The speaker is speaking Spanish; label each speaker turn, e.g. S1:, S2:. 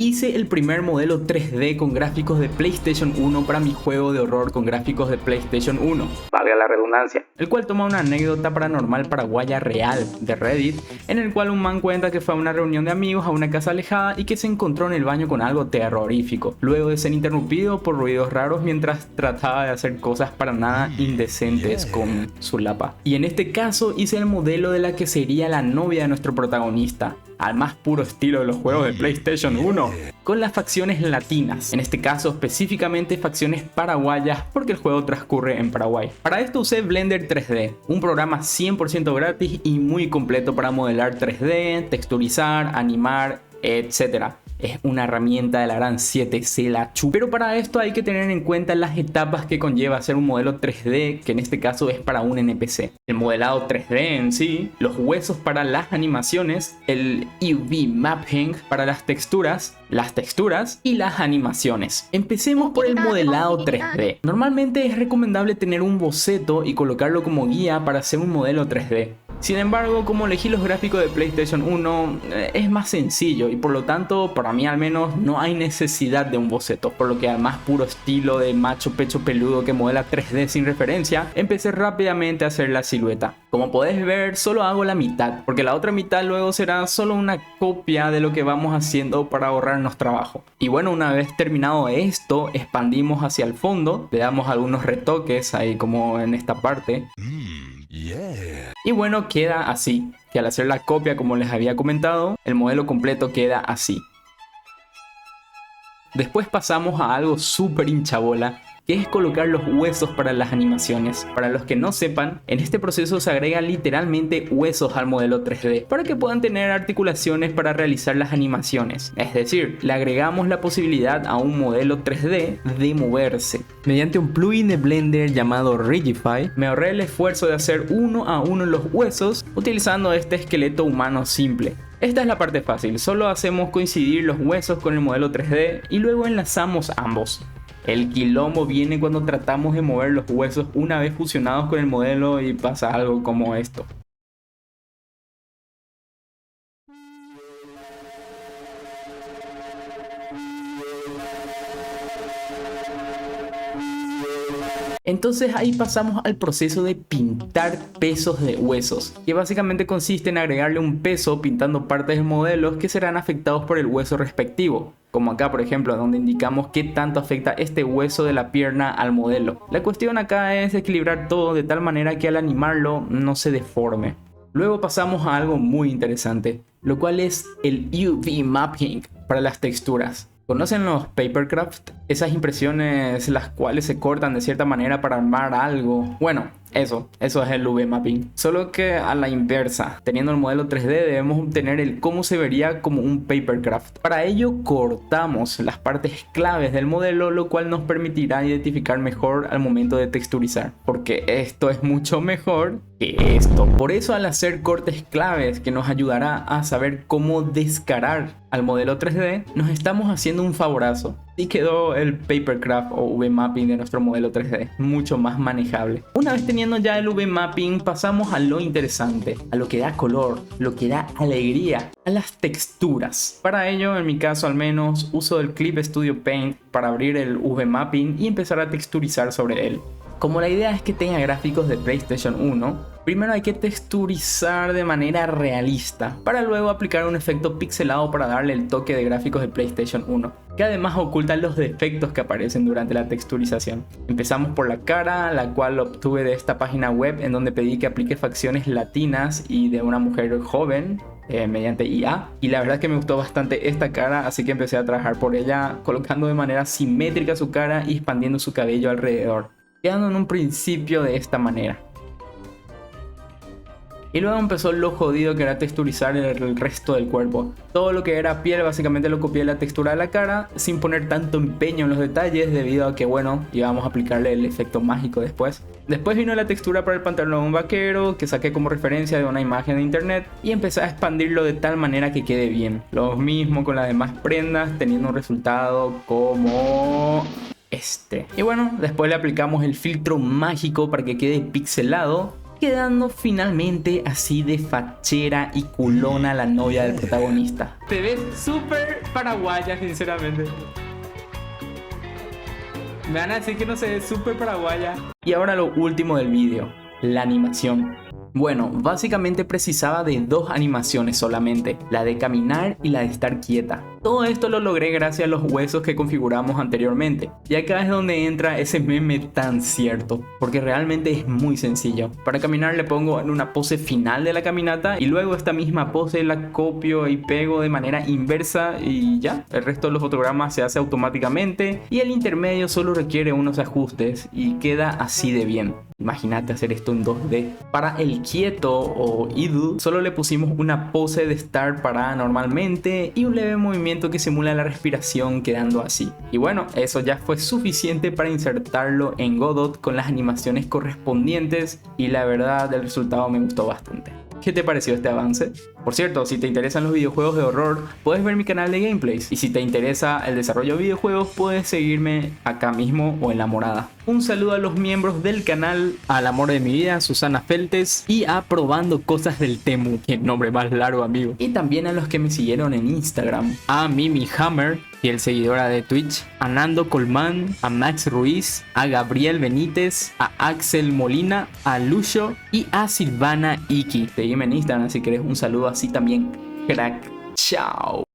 S1: Hice el primer modelo 3D con gráficos de PlayStation 1 para mi juego de horror con gráficos de PlayStation 1, valga la redundancia, el cual toma una anécdota paranormal paraguaya real de Reddit, en el cual un man cuenta que fue a una reunión de amigos a una casa alejada y que se encontró en el baño con algo terrorífico, luego de ser interrumpido por ruidos raros mientras trataba de hacer cosas para nada indecentes con su lapa. Y en este caso hice el modelo de la que sería la novia de nuestro protagonista, al más puro estilo de los juegos de PlayStation 1, con las facciones latinas, en este caso específicamente facciones paraguayas porque el juego transcurre en Paraguay. Para esto usé Blender 3D, un programa 100% gratis y muy completo para modelar 3D, texturizar, animar, etc. Es una herramienta de la gran 7, se la chupa. Pero para esto hay que tener en cuenta las etapas que conlleva hacer un modelo 3D, que en este caso es para un NPC. El modelado 3D en sí, los huesos para las animaciones, el UV mapping para las texturas y las animaciones. Empecemos por el modelado 3D. Normalmente es recomendable tener un boceto y colocarlo como guía para hacer un modelo 3D. Sin embargo, como elegí los gráficos de PlayStation 1, es más sencillo y por lo tanto, para mí al menos, no hay necesidad de un boceto. Por lo que al más puro estilo de macho pecho peludo que modela 3D sin referencia, empecé rápidamente a hacer la silueta. Como podés ver, solo hago la mitad, porque la otra mitad luego será solo una copia de lo que vamos haciendo para ahorrarnos trabajo. Y bueno, una vez terminado esto, expandimos hacia el fondo, le damos algunos retoques ahí como en esta parte. Y bueno, queda así, que al hacer la copia como les había comentado, el modelo completo queda así. Después pasamos a algo súper hinchabola, que es colocar los huesos para las animaciones. Para los que no sepan, en este proceso se agregan literalmente huesos al modelo 3D para que puedan tener articulaciones para realizar las animaciones. Es decir, le agregamos la posibilidad a un modelo 3D de moverse. Mediante un plugin de Blender llamado Rigify, me ahorré el esfuerzo de hacer uno a uno los huesos utilizando este esqueleto humano simple. Esta es la parte fácil, solo hacemos coincidir los huesos con el modelo 3D y luego enlazamos ambos. El quilombo viene cuando tratamos de mover los huesos una vez fusionados con el modelo y pasa algo como esto. Entonces ahí pasamos al proceso de pintar pesos de huesos, que básicamente consiste en agregarle un peso pintando partes de modelos que serán afectados por el hueso respectivo. Como acá por ejemplo, donde indicamos qué tanto afecta este hueso de la pierna al modelo. La cuestión acá es equilibrar todo de tal manera que al animarlo no se deforme. Luego pasamos a algo muy interesante, lo cual es el UV mapping para las texturas. ¿Conocen los papercraft? Esas impresiones las cuales se cortan de cierta manera para armar algo. Bueno, eso es el UV mapping. Solo que a la inversa. Teniendo el modelo 3D debemos obtener el cómo se vería como un papercraft. Para ello cortamos las partes claves del modelo, lo cual nos permitirá identificar mejor al momento de texturizar. Porque esto es mucho mejor que esto. Por eso al hacer cortes claves que nos ayudará a saber cómo descarar al modelo 3D, nos estamos haciendo un favorazo. Y quedó el papercraft o UV mapping de nuestro modelo 3D mucho más manejable. Una vez teniendo ya el UV mapping, pasamos a lo interesante, a lo que da color, lo que da alegría, a las texturas. Para ello, en mi caso al menos, uso el Clip Studio Paint para abrir el UV mapping y empezar a texturizar sobre él. Como la idea es que tenga gráficos de PlayStation 1, primero hay que texturizar de manera realista, para luego aplicar un efecto pixelado para darle el toque de gráficos de PlayStation 1, que además ocultan los defectos que aparecen durante la texturización. Empezamos por la cara, la cual obtuve de esta página web en donde pedí que aplique facciones latinas y de una mujer joven, mediante IA, y la verdad es que me gustó bastante esta cara, así que empecé a trabajar por ella, colocando de manera simétrica su cara y expandiendo su cabello alrededor, quedando en un principio de esta manera. Y luego empezó lo jodido que era texturizar el resto del cuerpo. Todo lo que era piel básicamente lo copié de la textura de la cara, sin poner tanto empeño en los detalles, debido a que bueno, íbamos a aplicarle el efecto mágico después. Después vino la textura para el pantalón vaquero, que saqué como referencia de una imagen de internet, y empecé a expandirlo de tal manera que quede bien. Lo mismo con las demás prendas, teniendo un resultado como este. Y bueno, después le aplicamos el filtro mágico para que quede pixelado. quedando finalmente así de fachera y culona la novia del protagonista. Te ves súper paraguaya, sinceramente. Me van a decir que no se ve súper paraguaya. Y ahora lo último del vídeo, la animación. Bueno, básicamente precisaba de dos animaciones solamente, la de caminar y la de estar quieta. Todo esto lo logré gracias a los huesos que configuramos anteriormente. Y acá es donde entra ese meme tan cierto, porque realmente es muy sencillo. Para caminar le pongo en una pose final de la caminata y luego esta misma pose la copio y pego de manera inversa y ya. El resto de los fotogramas se hace automáticamente y el intermedio solo requiere unos ajustes y queda así de bien. Imagínate hacer esto en 2D. Para el quieto o idle solo le pusimos una pose de estar parada normalmente y un leve movimiento que simula la respiración quedando así. Y bueno, eso ya fue suficiente para insertarlo en Godot con las animaciones correspondientes y la verdad el resultado me gustó bastante. ¿Qué te pareció este avance? Por cierto, si te interesan los videojuegos de horror, puedes ver mi canal de gameplays. Y si te interesa el desarrollo de videojuegos, puedes seguirme acá mismo o en La Morada. Un saludo a los miembros del canal, al amor de mi vida, Susana Feltes, y a Probando Cosas del Temu, que nombre más largo, amigo. Y también a los que me siguieron en Instagram, a Mimi Hammer, fiel seguidora de Twitch, a Nando Colmán, a Max Ruiz, a Gabriel Benítez, a Axel Molina, a Lucio y a Silvana Iki. Seguime en Instagram si querés un saludo así también, crack. Chao.